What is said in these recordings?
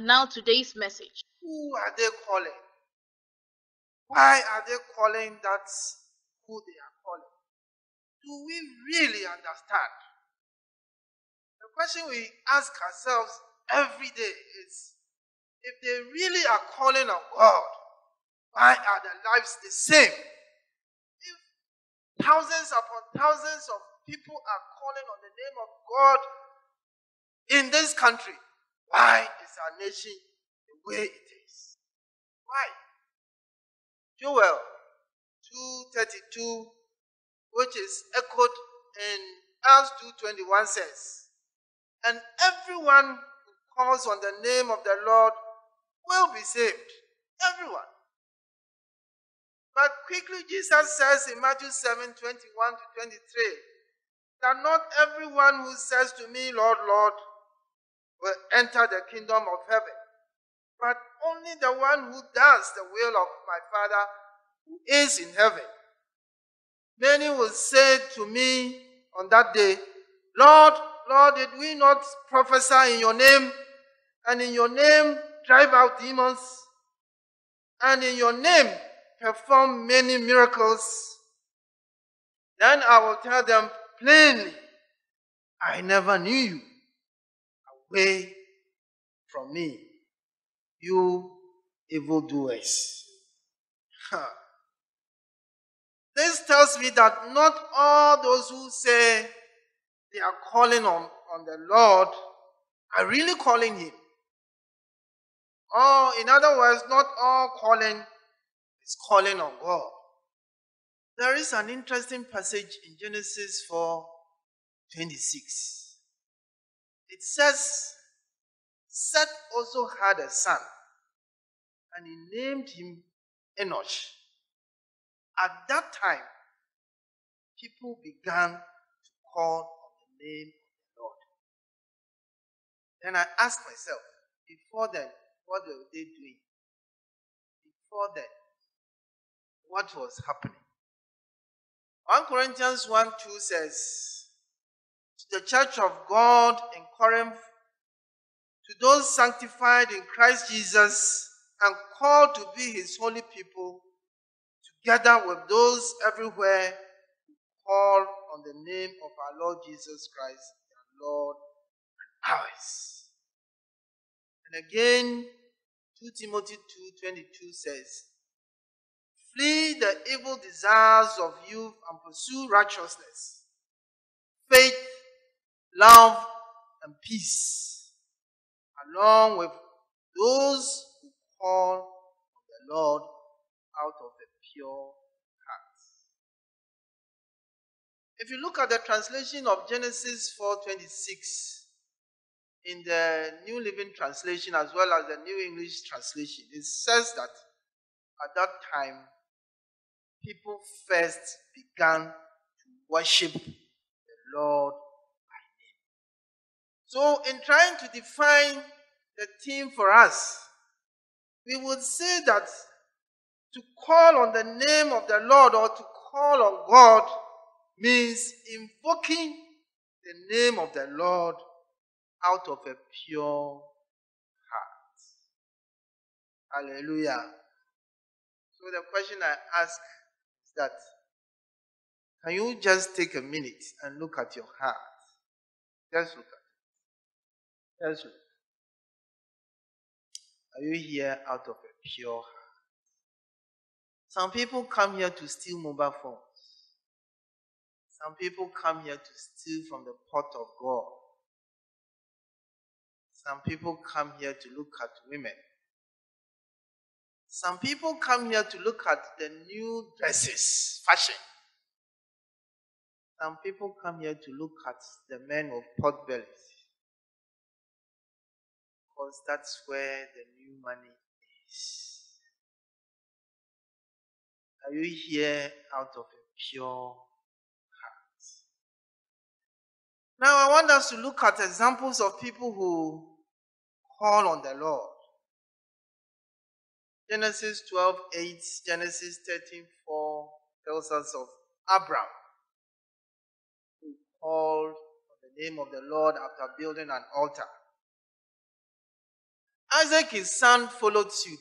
And now today's message. Who are they calling? Why are they calling that who they are calling? Do we really understand? The question we ask ourselves every day is, if they really are calling on God, why are their lives the same? If thousands upon thousands of people are calling on the name of God in this country, why is our nation the way it is? Why? Joel 2:32, which is echoed in Acts 2:21 says, and everyone who calls on the name of the Lord will be saved. Everyone. But quickly Jesus says in Matthew 7:21-23, that not everyone who says to me, Lord, Lord, will enter the kingdom of heaven, but only the one who does the will of my Father who is in heaven. Many will say to me on that day, Lord, Lord, did we not prophesy in your name, and in your name drive out demons, and in your name perform many miracles? Then I will tell them plainly, I never knew you. Away from me, you evildoers. This tells me that not all those who say they are calling on the Lord are really calling him. Or in other words, not all calling is calling on God. There is an interesting passage in Genesis 4:26. It says, Seth also had a son, and he named him Enosh. At that time, people began to call on the name of the Lord. Then I asked myself, before then, what were they doing? Before then, what was happening? 1 Corinthians 1:2 says, to the church of God in Corinth, to those sanctified in Christ Jesus and called to be his holy people, together with those everywhere who call on the name of our Lord Jesus Christ, their Lord and ours. And again, 2 Timothy 2:22 says, flee the evil desires of youth and pursue righteousness, faith, love, and peace, along with those who call on the Lord out of a pure heart. If you look at the translation of Genesis 4:26 in the New Living Translation as well as the New English Translation, it says that at that time, people first began to worship the Lord by name. So in trying to define the theme for us, we would say that to call on the name of the Lord or to call on God means invoking the name of the Lord out of a pure heart. Hallelujah. So the question I ask is that, can you just take a minute and look at your heart? Just look at it. Just look. Are you here out of a pure heart? Some people come here to steal mobile phones. Some people come here to steal from the pot of God. Some people come here to look at women. Some people come here to look at the new dresses, fashion. Some people come here to look at the men with pot bellies. Because that's where the new money is. Are you here out of a pure heart? Now I want us to look at examples of people who call on the Lord. Genesis 12:8, Genesis 13:4 tells us of Abraham, who called on the name of the Lord after building an altar. Isaac, his son, followed suit.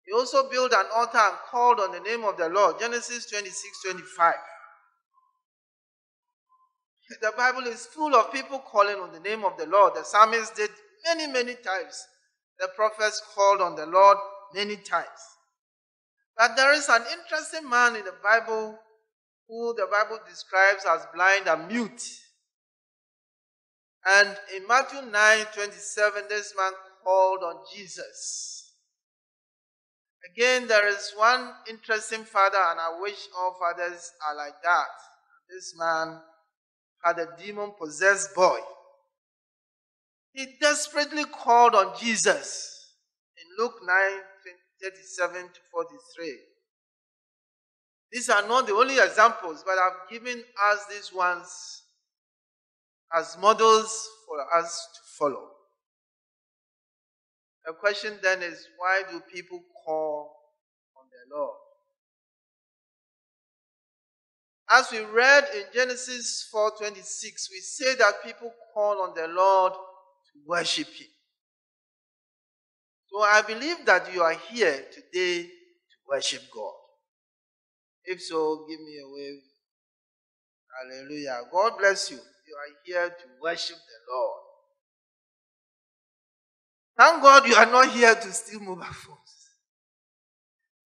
He also built an altar and called on the name of the Lord. Genesis 26:25. The Bible is full of people calling on the name of the Lord. The psalmist did many times. The prophets called on the Lord many times. But there is an interesting man in the Bible who the Bible describes as blind and mute. And in Matthew 9:27, this man called on Jesus. Again, there is one interesting father, and I wish all fathers are like that. This man had a demon-possessed boy. He desperately called on Jesus in Luke 9:37-43. These are not the only examples, but I've given us these ones as models for us to follow. The question then is, why do people call on the Lord? As we read in Genesis 4:26, we say that people call on the Lord to worship Him. So I believe that you are here today to worship God. If so, give me a wave. Hallelujah. God bless you. You are here to worship the Lord. Thank God you are not here to steal mobile phones.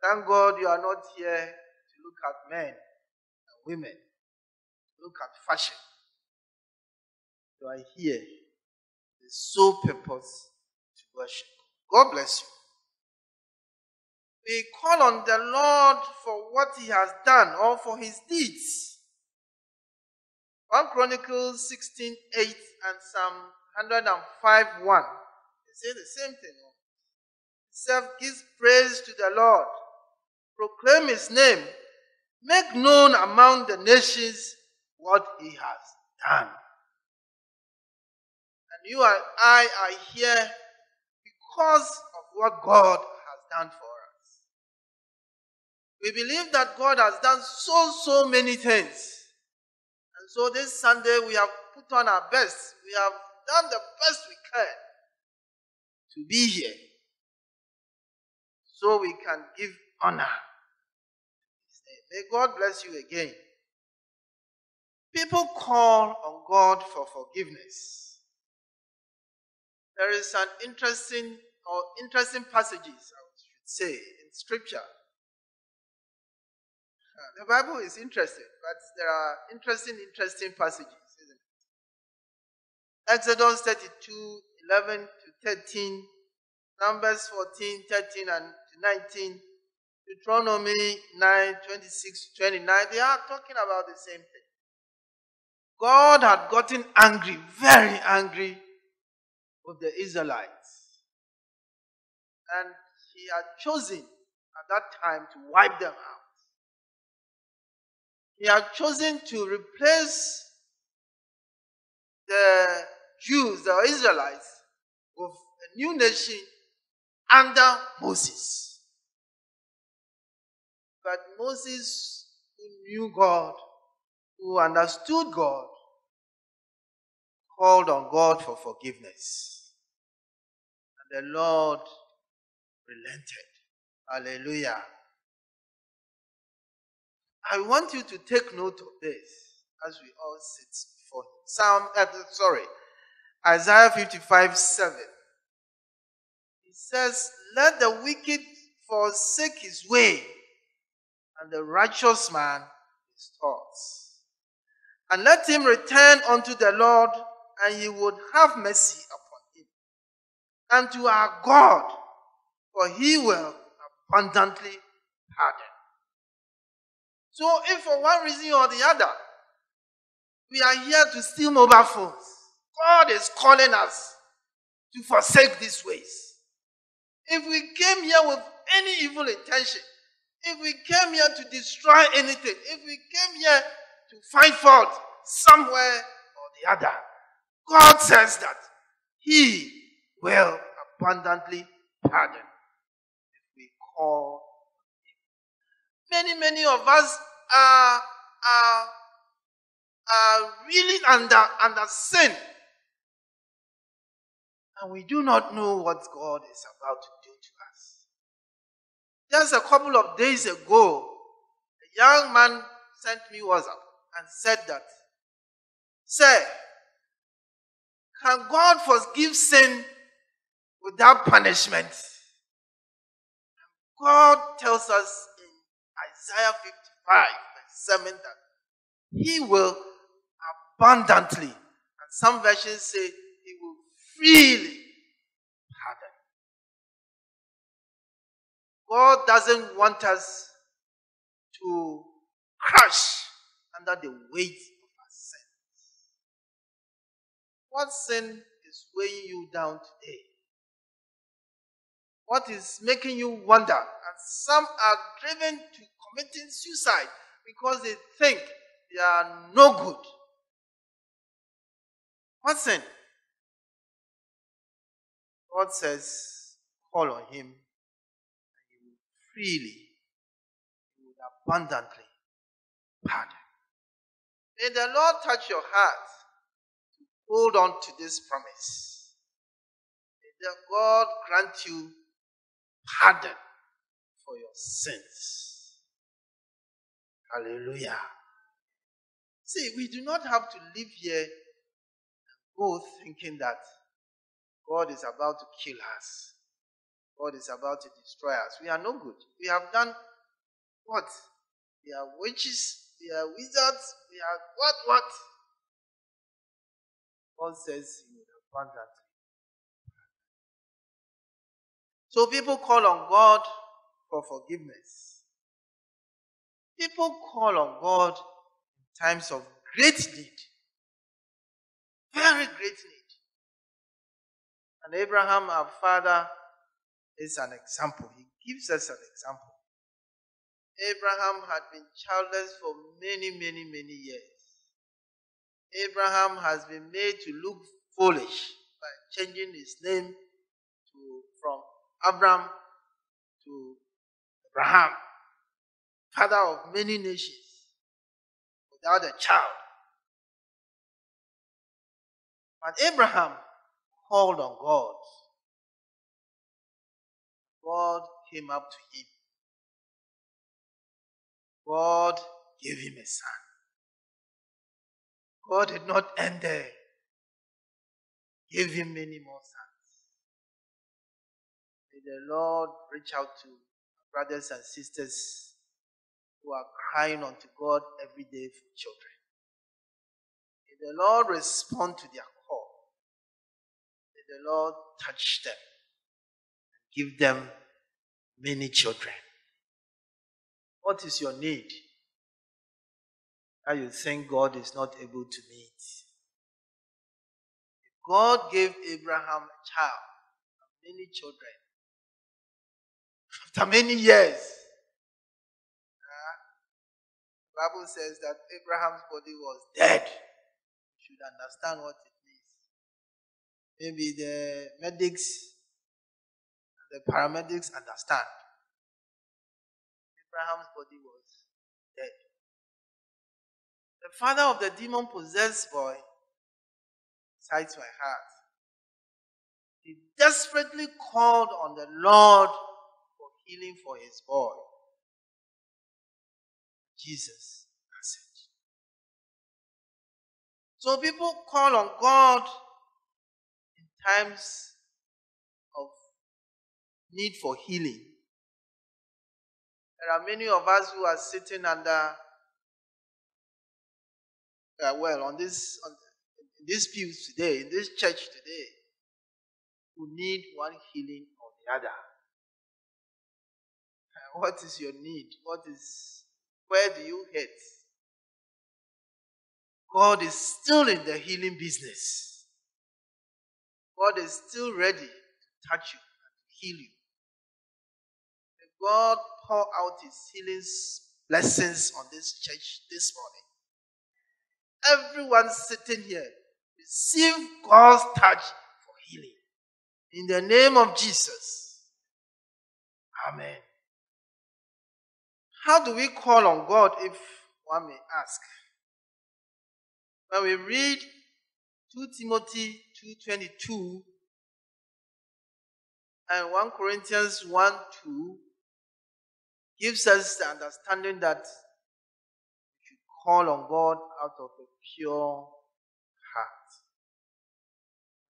Thank God you are not here to look at men and women, to look at fashion. You are here with the sole purpose to worship. God bless you. We call on the Lord for what He has done or for His deeds. 1 Chronicles 16:8 and Psalm 105:1. They say the same thing. Self gives praise to the Lord. Proclaim His name. Make known among the nations what He has done. And you and I are here because of what God has done for us. We believe that God has done so many things. And so this Sunday we have put on our best. We have done the best we can to be here, so we can give honor to His name. May God bless you again. People call on God for forgiveness. There is an interesting passages, I should say, in Scripture. The Bible is interesting, but there are interesting passages, isn't it? Exodus 32:11-13, Numbers 14:13 and 19, Deuteronomy 9:26-29. They are talking about the same thing. God had gotten angry, very angry with the Israelites. And He had chosen at that time to wipe them out. He had chosen to replace the Jews, the Israelites, with a new nation under Moses. But Moses, who knew God, who understood God, called on God for forgiveness. And the Lord relented. Hallelujah. I want you to take note of this as we all sit before Him. Isaiah 55:7. He says, let the wicked forsake his way, and the righteous man his thoughts. And let him return unto the Lord, and He would have mercy upon him. And to our God, for He will abundantly pardon. So if for one reason or the other, we are here to steal mobile phones, God is calling us to forsake these ways. If we came here with any evil intention, if we came here to destroy anything, if we came here to find fault somewhere or the other, God says that He will abundantly pardon if we call Him. Many of us are really under sin. And we do not know what God is about to do to us. Just a couple of days ago, a young man sent me WhatsApp and said that, "Sir, can God forgive sin without punishment?" God tells us in Isaiah 55, verse 7 that He will abundantly, and some versions say He will freely pardon. God doesn't want us to crush under the weight of our sins. What sin is weighing you down today? What is making you wonder? And some are driven to committing suicide because they think they are no good. What sin? God says, call on Him, and He will freely, He will abundantly pardon. May the Lord touch your heart to hold on to this promise. May God grant you pardon for your sins. Hallelujah. See, we do not have to live here and go thinking that God is about to kill us. God is about to destroy us. We are no good. We have done what? We are witches, we are wizards, we are what? God says He will abundantly. So people call on God for forgiveness. People call on God in times of great need. Very great need. And Abraham, our father, is an example. He gives us an example. Abraham had been childless for many years. Abraham has been made to look foolish by changing his name from Abram to Abraham, father of many nations, without a child. But Abraham called on God. God came up to him. God gave him a son. God did not end there. He gave him many more sons. May the Lord reach out to brothers and sisters who are crying unto God every day for children. May the Lord respond to their call. May the Lord touch them and give them many children. What is your need that you think God is not able to meet? God gave Abraham a child, many children. After many years, the Bible says that Abraham's body was dead. You should understand what it means. Maybe the medics and the paramedics understand. Abraham's body was dead. The father of the demon-possessed boy excites my heart. He desperately called on the Lord for healing for his boy. Jesus answered. So people call on God in times of need for healing. There are many of us who are sitting under, on these pews today, in this church today, who need one healing or the other. What is your need? Where do you hurt? God is still in the healing business. God is still ready to touch you and to heal you. May God pour out His healing blessings on this church this morning. Everyone sitting here, receive God's touch for healing. In the name of Jesus. Amen. How do we call on God, if one may ask? When we read 2 Timothy 2:22, And 1 Corinthians 1:2 gives us the understanding that we should call on God out of a pure heart.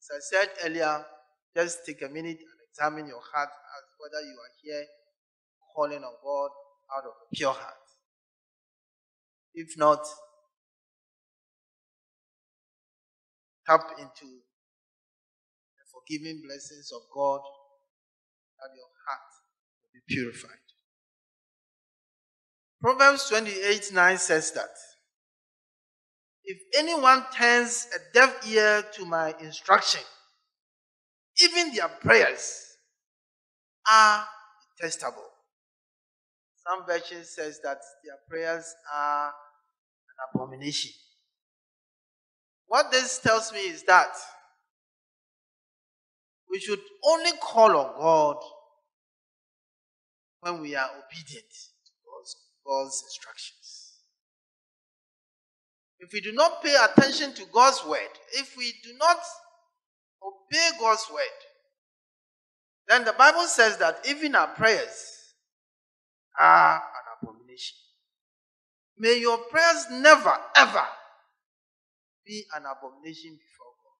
As I said earlier, just take a minute and examine your heart as whether you are here calling on God out of a pure heart. If not, tap into the forgiving blessings of God that your heart will be purified. Proverbs 28:9 says that if anyone turns a deaf ear to my instruction, even their prayers are detestable. Some version says that their prayers are an abomination. What this tells me is that we should only call on God when we are obedient to God's instructions. If we do not pay attention to God's word, if we do not obey God's word, then the Bible says that even our prayers are an abomination. May your prayers never, ever be an abomination before God.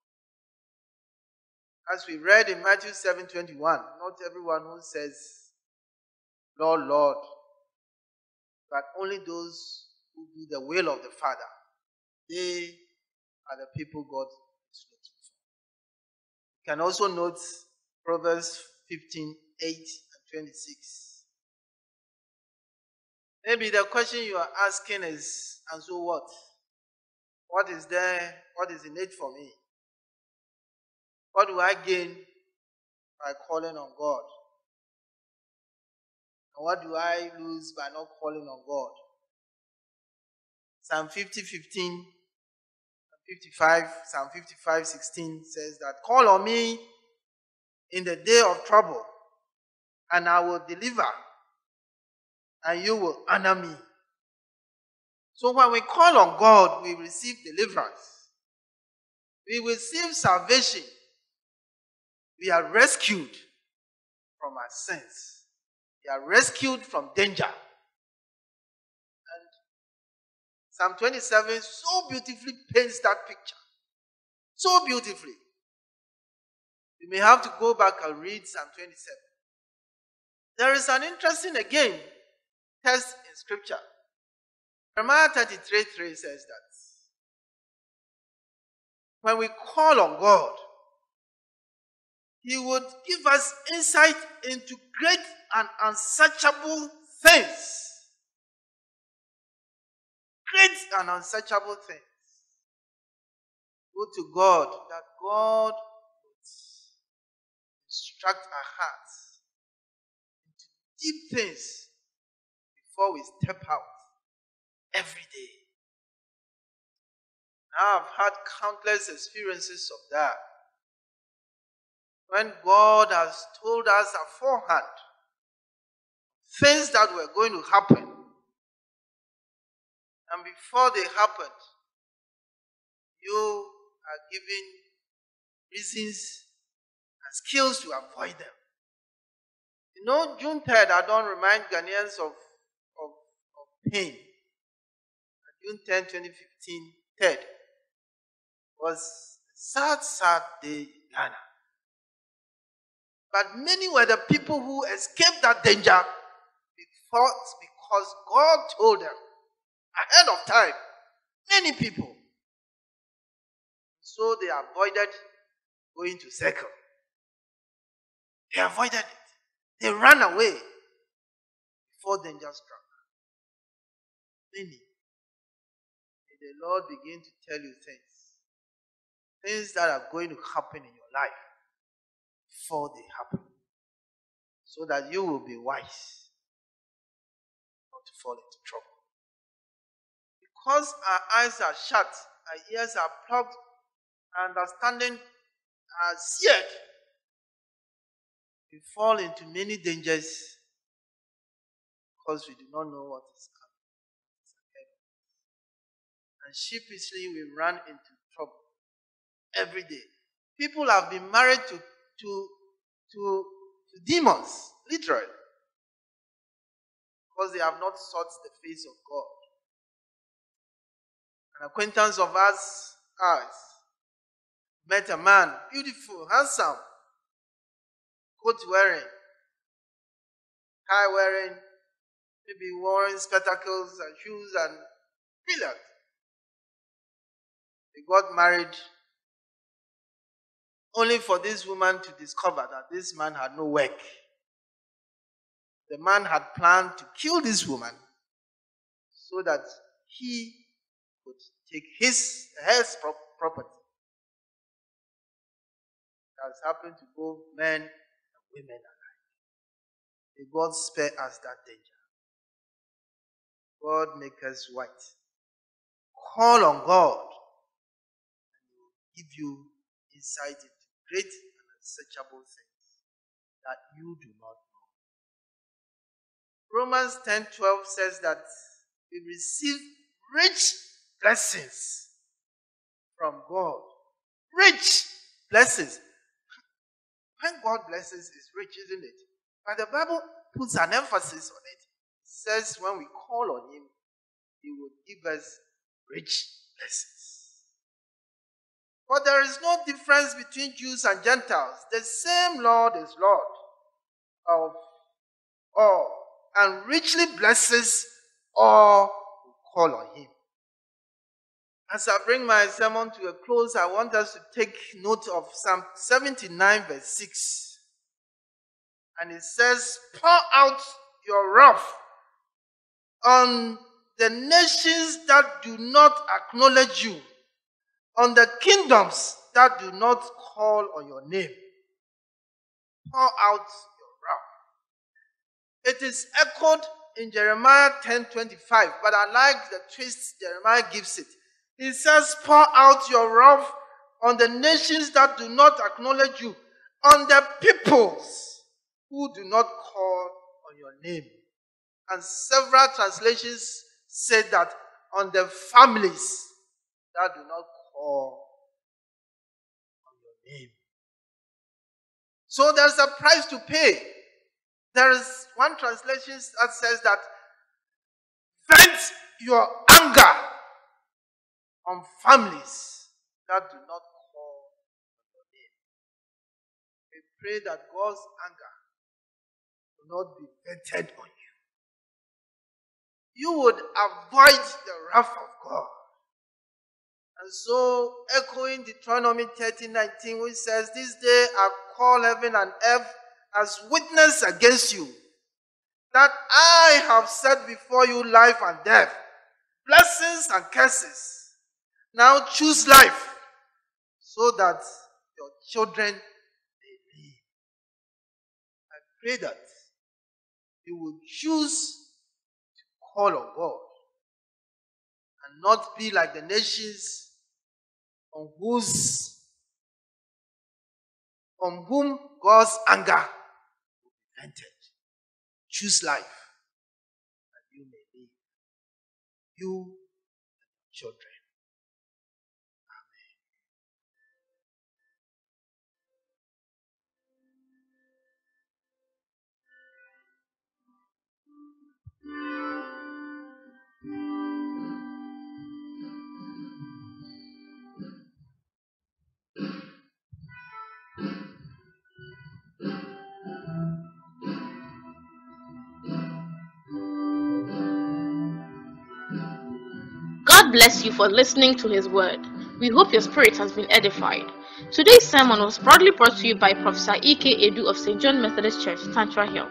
As we read in Matthew 7:21, not everyone who says, Lord, Lord, but only those who do the will of the Father, they are the people God is looking for. You can also note Proverbs 15:8 and 26. Maybe the question you are asking is, and so what? What is there? What is in it for me? What do I gain by calling on God? And what do I lose by not calling on God? Psalm 50:15, 55, Psalm 55:16 says that, call on me in the day of trouble, and I will deliver, and you will honor me. So when we call on God, we receive deliverance. We receive salvation. We are rescued from our sins. We are rescued from danger. And Psalm 27 so beautifully paints that picture. So beautifully. You may have to go back and read Psalm 27. There is an interesting, again, text in Scripture. Jeremiah 33:3 says that when we call on God, He would give us insight into great and unsearchable things. Great and unsearchable things. Go to God, that God would instruct our hearts into deep things before we step out every day. Now I've had countless experiences of that. When God has told us beforehand things that were going to happen, and before they happened, you are given reasons and skills to avoid them. You know, June 3rd, I don't remind Ghanaians of pain. June 10, 2015, 3rd, was a sad, sad day in Ghana. But many were the people who escaped that danger because God told them ahead of time. Many people. So they avoided going to circle. They avoided it. They ran away before danger struck. Many. May the Lord begin to tell you things that are going to happen in your life before they happen, so that you will be wise not to fall into trouble. Because our eyes are shut, our ears are plugged, our understanding are seared, we fall into many dangers because we do not know what is coming. And sheepishly we run into trouble every day. People have been married to to demons, literally, because they have not sought the face of God. An acquaintance of ours met a man, beautiful, handsome, coat wearing, tie wearing, maybe wearing spectacles and shoes and brilliant. They got married only for this woman to discover that this man had no work. The man had planned to kill this woman so that he could take her property. It has happened to both men and women alike. May God spare us that danger. God make us white. Call on God, and He will give you insight into great and unsearchable things that you do not know. Romans 10:12 says that we receive rich blessings from God. Rich blessings. When God blesses, it's rich, isn't it? But the Bible puts an emphasis on it. It says when we call on Him, He will give us rich blessings. For there is no difference between Jews and Gentiles. The same Lord is Lord of all, and richly blesses all who call on Him. As I bring my sermon to a close, I want us to take note of Psalm 79 verse 6. And it says, pour out your wrath on the nations that do not acknowledge you, on the kingdoms that do not call on your name. Pour out your wrath. It is echoed in Jeremiah 10:25, but I like the twist Jeremiah gives it. He says, pour out your wrath on the nations that do not acknowledge you, on the peoples who do not call on your name. And several translations say that on the families that do not call on your name. So there's a price to pay. There is one translation that says that vent your anger on families that do not call on your name. We pray that God's anger will not be vented on you. You would avoid the wrath of God. And so, echoing Deuteronomy 30:19, which says, this day I call heaven and earth as witness against you, that I have set before you life and death, blessings and curses. Now choose life, so that your children may live. I pray that you will choose to call on God and not be like the nations on whom God's anger will be vented. Choose life, that you may live. You and your children. God bless you for listening to His word. We hope your spirit has been edified. Today's sermon was proudly brought to you by Professor E.K. Edu of St. John Methodist Church, Tantra Hill.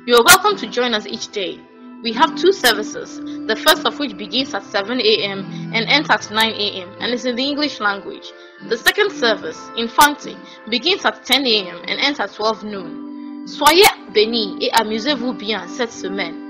You are welcome to join us each day. We have two services, the first of which begins at 7 a.m. and ends at 9 a.m. and is in the English language. The second service, Infante, begins at 10 a.m. and ends at 12 noon. Soyez bénis et amusez-vous bien cette semaine.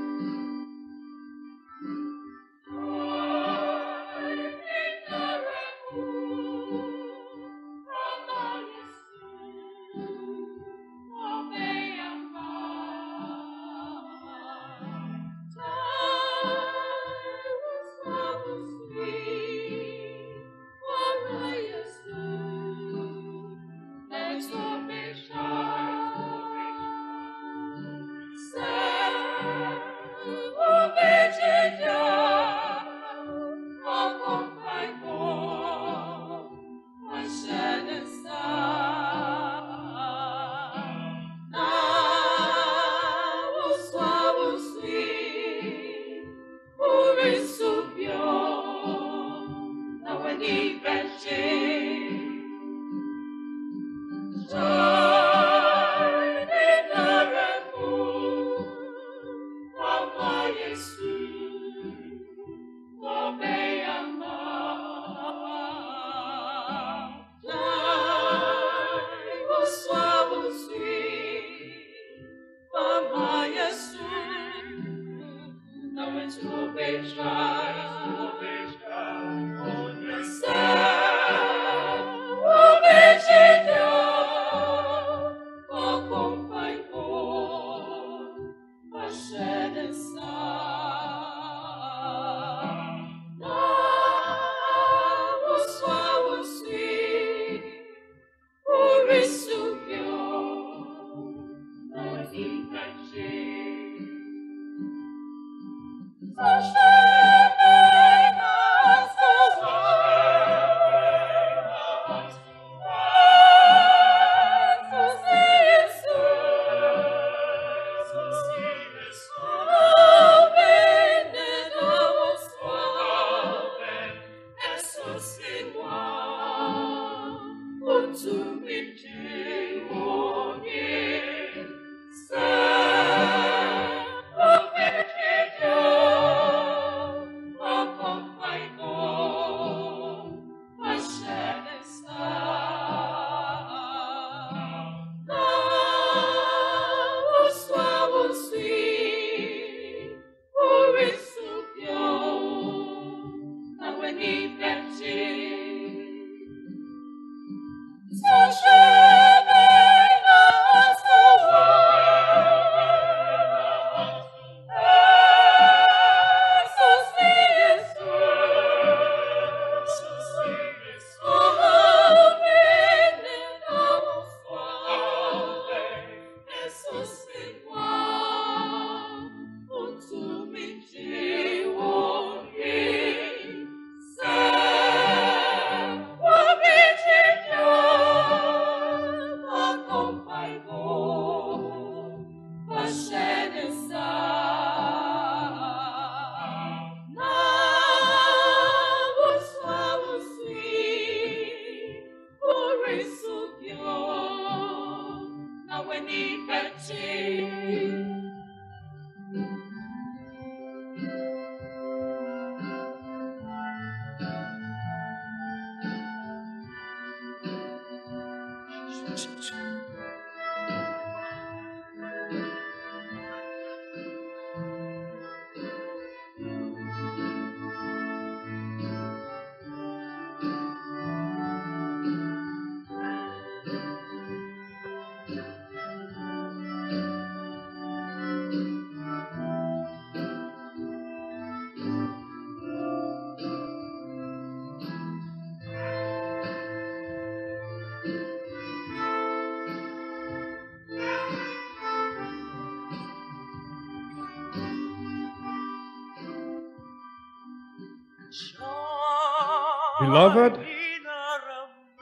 Beloved,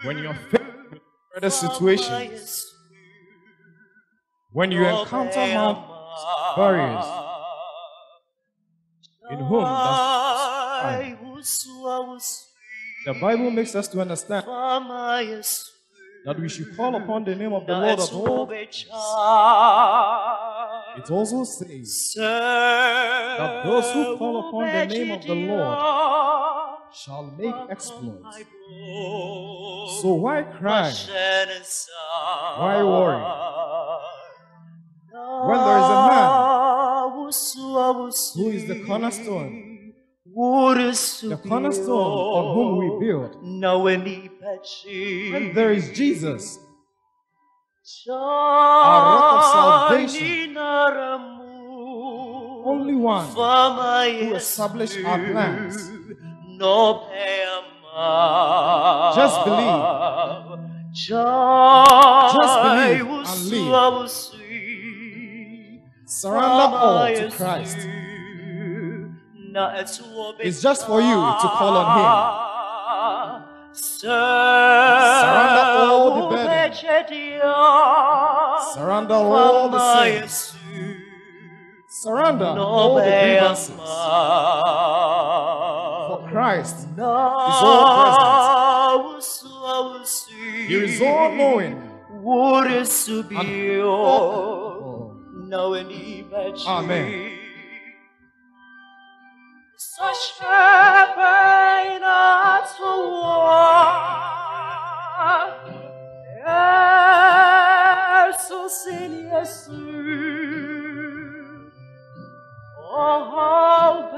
when you're faced with further situations, when you encounter mountains, barriers, in whom the Bible makes us to understand that we should call upon the name of the Lord of all. It also says that those who call upon the name of the Lord shall make exploits. So why cry? Why worry? When there is a man who is the cornerstone on whom we build, when there is Jesus, our rock of salvation, only one who established our plans. Just believe. Just believe and live. Surrender all to Christ. It's just for you to call on Him. Surrender all the burdens. Surrender all the sins. Surrender all the grievances. For Christ is all present. He is all knowing. Amen. Such pain at war. Jesus in Jesus. Oh,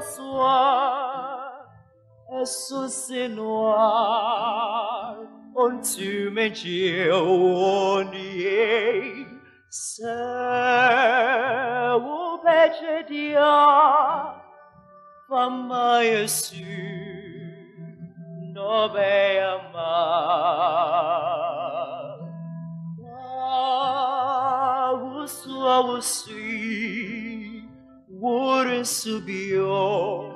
soir, Jesus in noir, unto me Jeonie, se u pece dia, fama Jesu, no be amar. Sua sui, wouldn't subio.